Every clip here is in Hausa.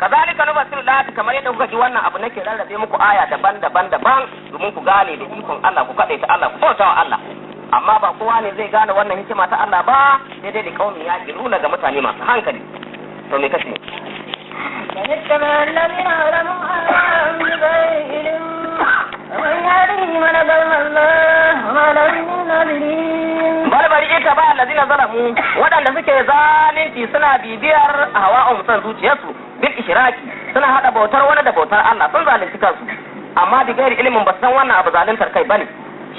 kazalika nufassilu ayati kamar yadda kuka ji wannan abu nake rarrabe muku aya daban-daban domin ku gane da ikon Allah ku kadaita Allah ku bauta wa Allah amma ba kowa ne zai gane wannan hikima ta Allah ba sai dai da kaumin ya kiruna ga mutane masu hankali to me kace فنتبع الذين ظلموا أهواءهم بغير علم ومن يهده من أضل الله وما لهم من ناصرين bal bari ita ba allazina zalamu wadanda suke zalunci suna bibiyar hawa'un san zuciyarsu bil ishraki suna hada bautar wani da bautar Allah sun zalunci kansu amma bi gairi ilimin ba san wannan abu zaluntar kai bane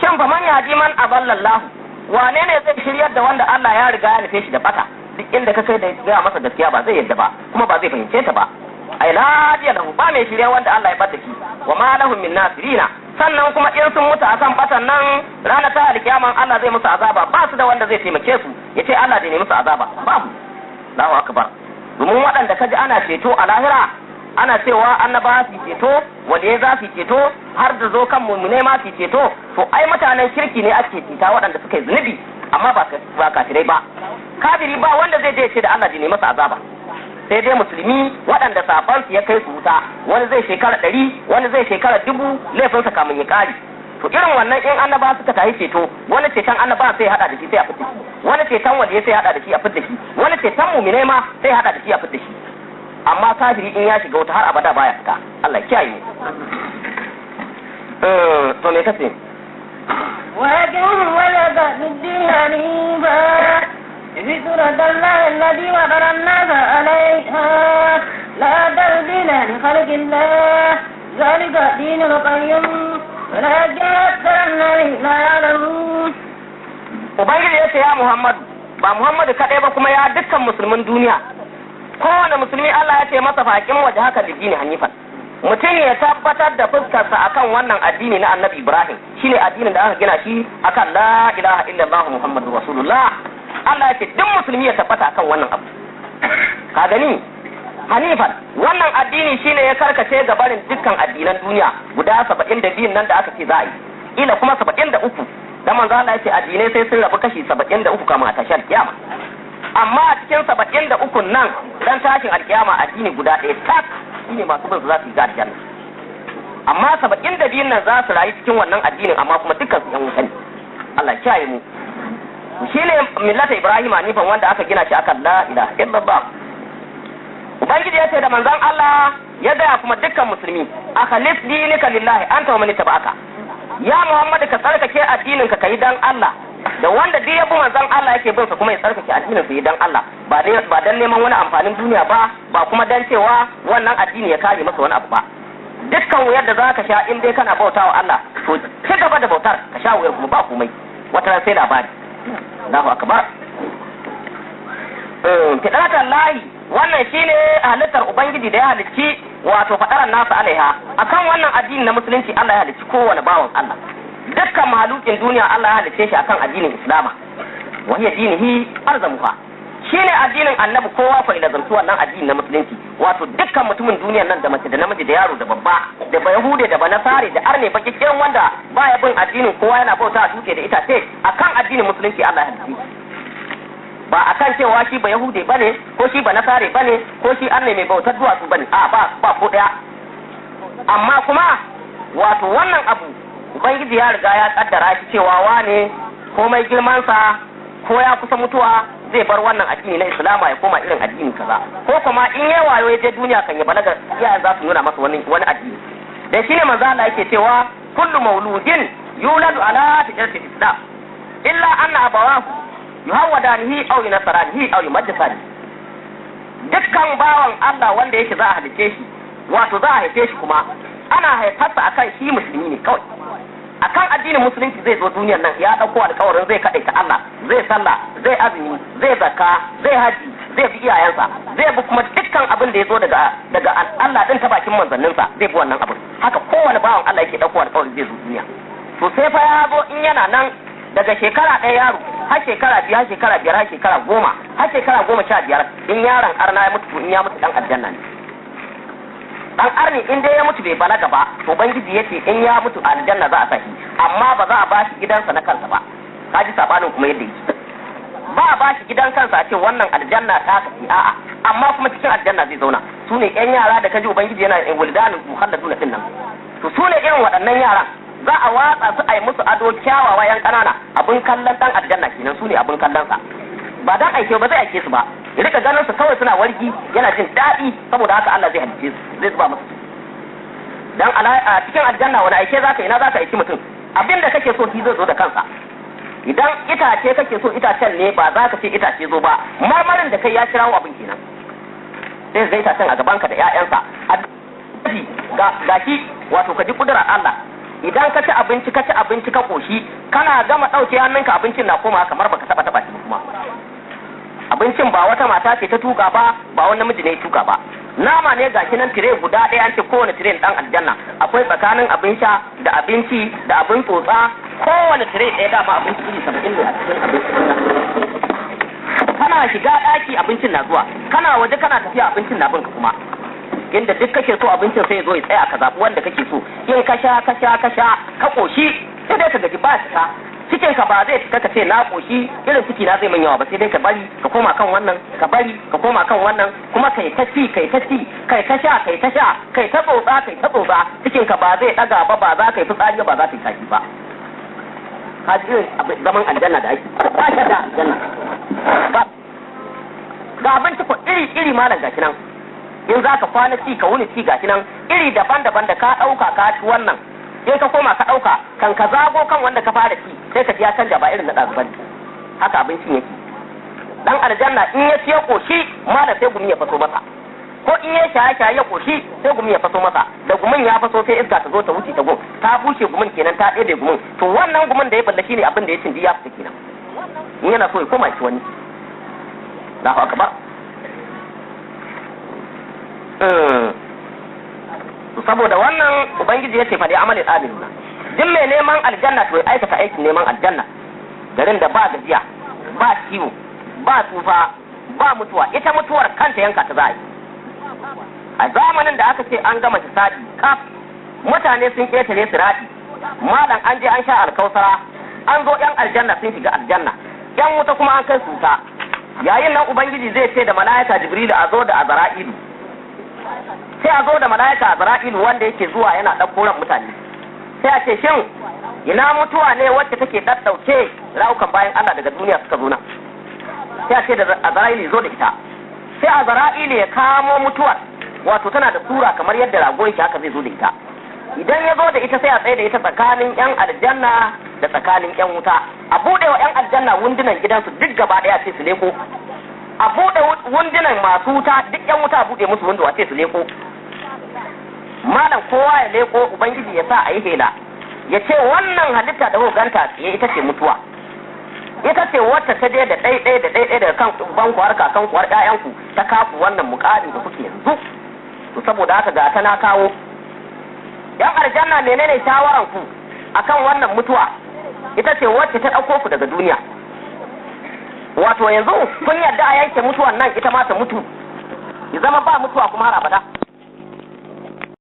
shin fa man yadi man aballallahu wane ne zai shiryar da wanda Allah ya riga ya nufe shi da bata duk inda ka kai da gaya masa gaskiya ba zai yadda ba kuma ba zai fahimce ta ba ai ladiya lahu ba mai shirya wanda Allah ya bata shi wa ma lahum min nasirina sannan kuma in sun mutu akan batan nan ranar ta alkiyaman Allah zai musu azaba ba su da wanda zai taimake su yace Allah zai ne musu azaba babu Allahu akbar domin waɗanda kaji ana ceto a lahira ana cewa annaba su ceto wanda za su ceto har da zo kan mu'mine ma su ceto to ai mutanen kirki ne ake cita waɗanda suka yi zunubi amma ba kafirai ba kafiri ba wanda zai je ce da Allah ne masa azaba sai dai musulmi waɗanda safansu ya kai su wuta wani zai shekara 100 wani zai shekara 1000 laifinsa kamun ya kare to irin wannan in annaba suka tayi ceto wani ceton annaba sai hada da shi sai a fitta shi wani ceton wanda sai hada da shi a fitta shi wani ceton mu'mine ma sai hada da shi a fitta shi amma kafiri in ya shiga wuta har abada baya fita Allah ya kiyaye to me kace ولكن ولد الدين حنيفا فطرة الله التي فطر الناس عليها لا تبديل لخلق الله ذلك دين القيم ولكن أكثر الناس لا يعلمون. Ubangiji ya ce ya Muhammadu ba Muhammadu kaɗai ba kuma ya dukkan musulmin duniya kowane musulmi Allah ya ce masa faƙin waje haka da dini hanifan mutum ya tabbatar da fuskarsa akan wannan addini na Annabi Ibrahim shine addinin da aka gina shi akan la ilaha illallah Muhammadur Rasulullah Allah ya ce duk musulmi ya tabbata akan wannan abu ka gani hanifan wannan addini shine ya karkace ga barin dukkan addinan duniya guda 72 nan da aka ce za a yi ila kuma 73 da manzo Allah ya ce addinai sai sun rabu kashi 73 kamar a tashar kiyama amma a cikin 73 nan dan tashin alkiyama addini guda ɗaya tak shine masu bin su za su yi aljanna amma 72 nan za su rayu cikin wannan addinin amma kuma dukkan su yan wuta ne Allah ya kiyaye mu shine millata Ibrahim nifan wanda aka gina shi akan la ilaha illallah ubangiji ya ce da manzon Allah ya gaya kuma dukkan musulmi akhlis dinika lillahi anta wa man tabaka ya Muhammad ka tsarkake addinin ka kai dan Allah da wanda duk ya bi manzon Allah yake bin sa kuma ya tsarkake addinin sa dan Allah ba dan neman wani amfanin duniya ba kuma dan cewa wannan addini ya kare masa wani abu ba dukkan wuyar da zaka sha in dai kana bautawa Allah to ci gaba da bautar ka sha wuyar kuma ba komai wata ran sai labari Allahu akbar fidatan lahi wannan shine halittar ubangiji da ya halicci wato fadaran nasu alaiha akan wannan addini na musulunci Allah ya halicci kowane bawan Allah dukkan mahalukin duniya Allah ya halicce shi akan addinin Islama wa hiya dinihi arzamuha shine addinin annabi kowa fa ila zantu wannan addini na musulunci wato dukkan mutumin duniyar nan da mace da namiji da yaro da babba da bayahude da banasare da arne bakikken wanda baya bin addinin kowa yana bauta a duke da itace akan addinin musulunci Allah ya halicce ba akan cewa shi ba yahude bane ko shi ba nasare bane ko shi arne mai bautar duwatsu bane a ba ko daya amma kuma wato wannan abu ubangiji ya riga ya kaddara shi cewa wane komai girman sa ko ya kusa mutuwa zai bar wannan addini na Islama ya koma irin addini kaza ko kuma in yayi wayo ya je duniya kan ya balaga iyayen za su nuna masa wani addini dan shine manzo Allah yake cewa kullu mauludin yuladu ala fitratil islam illa anna abawahu yuhawwadanihi aw yunasaranihi aw yumajjisani dukkan bawan Allah wanda yake za a halice shi wato za a haife shi kuma ana haifarsa akan shi musulmi ne kawai akan addinin musulunci zai zo duniyar nan ya dauko alƙawarin zai kadaita Allah zai sallah zai azumi zai zakka zai haji zai bi iyayensa zai bi kuma dukkan abin da ya zo daga Allah din ta bakin manzanninsa zai bi wannan abin haka kowane bawan Allah yake dauko alƙawarin zai zo duniya to sai fa ya zo in yana nan daga shekara ɗaya yaro har shekara biyu har shekara biyar har shekara 10 har shekara 15 in yaron arna ya mutu in ya mutu dan aljanna ne dan arni in dai ya mutu bai balaga ba to ubangiji yace in ya mutu aljanna za a sahi amma ba za a bashi gidansa na kansa ba kaji sabanin kuma yadda yake ba a ba shi gidan kansa a ce wannan aljanna ta kafi a'a amma kuma cikin aljanna zai zauna su ne yan yara da kaji ubangiji yana wuldanul mukhalladuna din nan to su ne irin waɗannan yaran za a watsa su a yi musu ado kyawawa yan ƙanana abin kallon dan aljanna kenan su ne abin kallon sa ba dan aike ba zai aike su ba ya rika ganin su kawai suna wargi yana jin daɗi saboda haka Allah zai halice su zai zuba musu dan a cikin aljanna wani aike zaka ina zaka aiki mutum abin da kake so shi zai zo da kansa idan itace kake so itacen ne ba za ka ce itace zo ba marmarin da kai ya kirawo abin kenan sai zai itacen a gaban ka da ƴaƴansa ga shi wato ka ji kudurar Allah idan ka ci abinci ka koshi kana gama ɗauke hannunka abincin na koma kamar baka taba shi kuma abincin ba wata mata ce ta tuka ba wani namiji ne ya tuka ba nama ne gashi nan tire guda ɗaya an ce kowane tire dan aljanna akwai tsakanin abin sha da abinci da abin tsotsa kowane tire ɗaya dama abinci iri 70 ne a cikin abincin kana shiga ɗaki abincin na zuwa kana waje kana tafiya abincin na binka kuma inda duk kake so abincin sai ya zo ya tsaya ka zaɓi wanda kake so in ka sha ka koshi sai dai ka gaji ba ta cikin ka ba zai cika ka ce na koshi irin ciki na zai min yawa ba sai dai ka bari ka koma kan wannan ka bari ka koma kan wannan kuma kai ta ci kai ta sha kai ta tsotsa cikin ka ba zai daga ba za ka yi fitsari ba za ka yi kaki ba ka ji irin zaman aljanna da ake ba shi da aljanna ga abinci ko iri malam gashi nan in za ka kwana ci ka wuni ci gashi nan iri daban-daban da ka ɗauka ka ci wannan in ka koma ka ɗauka kan ka zago kan wanda ka fara ci sai ka ji ya canja ba irin na ɗazuban haka abincin yake dan aljanna in ya ci ya koshi ma da sai gumi ya faso masa ko in ya shaye ya koshi sai gumi ya faso masa da gumin ya faso sai iska ta zo ta wuce ta gun ta bushe gumin kenan ta ɗebe gumin to wannan gumin da ya balla shine abin da ya cin ya fita kenan in yana so ya koma shi wani Allahu akbar saboda wannan ubangiji ya ce fa dai amalin amiluna duk mai neman aljanna to ya aikata aikin neman aljanna garin da ba gajiya ba ciwo ba tsufa ba mutuwa ita mutuwar kanta yanka ta za a yi a zamanin da aka ce an gama hisabi kaf mutane sun ketare sirati malam an je an sha alkausara an zo yan aljanna sun shiga aljanna yan wuta kuma an kai su wuta yayin nan ubangiji zai ce da mala'ika jibril a zo da azra'ilu sai a zo da mala'ika azra'ilu wanda yake zuwa yana ɗauko ran mutane sai a ce shin ina mutuwa ne wacce take ɗaɗɗauke raukan bayan Allah daga duniya suka zo nan sai a ce da azra'ilu zo da ita sai azra'ilu ya kamo mutuwar wato tana da sura kamar yadda rago yake haka zai zo da ita idan ya zo da ita sai a tsaye da ita tsakanin yan aljanna da tsakanin yan wuta a buɗe wa yan aljanna wundunan gidansu duk gaba ɗaya sai su leko a buɗe wundunan masu wuta duk yan wuta a buɗe musu wundu a ce su leko malam kowa ya leko ubangiji ya sa a yi hela ya ce wannan halitta da ganta ya ita ce mutuwa ita ce wacce ta je da ɗaiɗai daga kan banku har kakanku har ƴaƴanku ta kafu wannan muƙami da kuke yanzu to saboda haka ga ta na kawo yan aljanna menene shawaran ku akan wannan mutuwa ita ce wacce ta ɗauko ku daga duniya wato yanzu kun yarda a yanke mutuwan nan ita ma ta mutu ya zama ba mutuwa kuma har abada